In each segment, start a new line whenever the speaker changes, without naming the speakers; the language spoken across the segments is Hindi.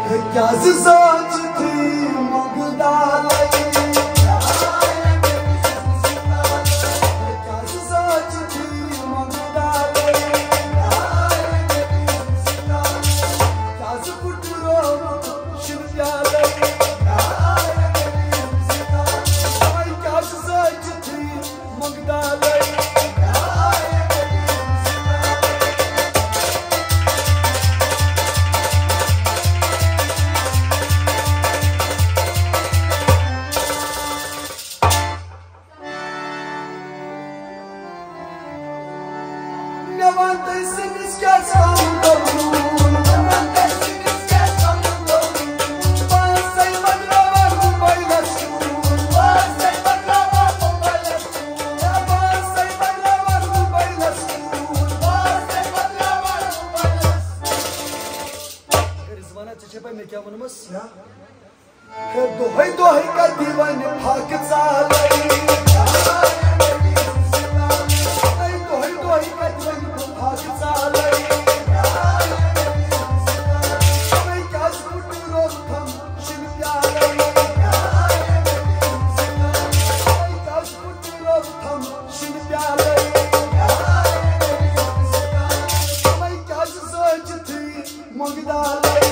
क्या सोच थी मुगदालाई क्या सोच थी मुगदालाई क्या सुपुत्रो शिवयालाई क्या सोच थी मुगदालाई क्या वनमस दोहै दोहै का दीवान फाक चालै दोहै दोहै का दीवान फाक चालै मैं क्या सुपुत्रो थम शिवयालै क्या सुपुत्रो थम शिवयालै मैं क्या सोच थी मुगदालाई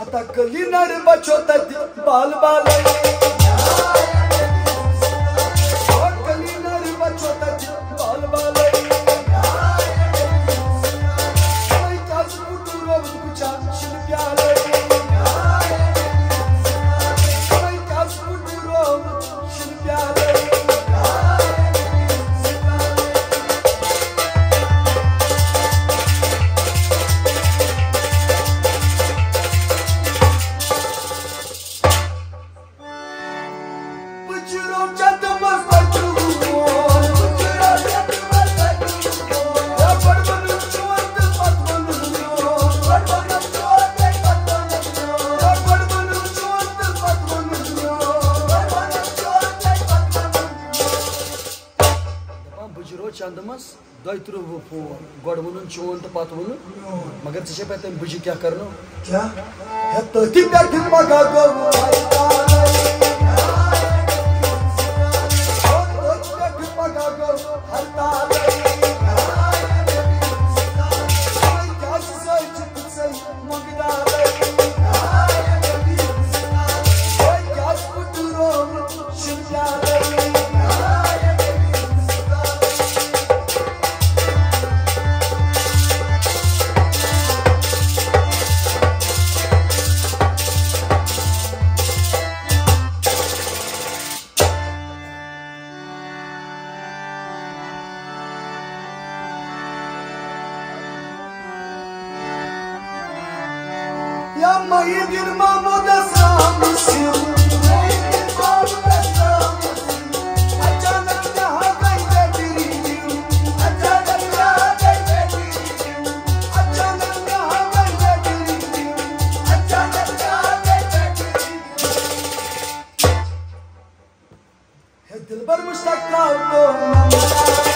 हता कली नर बचो तत बाल बालै कली नर बचो तत बाल बालै क्या सुपुत्रो कुचा शिवयालै क्या सुपुत्रो शिवयालै चंदमस दो गोड़ वन चोन तो पत वन मगर ऐसे पे तम बुझ क्या करनो क्या तथि पे मगा गो या मई दिन मामूद साम सिम अचानक यहाँ गई बेटी अचानक यहाँ गई बेटी अचानक यहाँ गई बेटी अचानक यहाँ गई बेटी है दिल भर मुश्ताक तो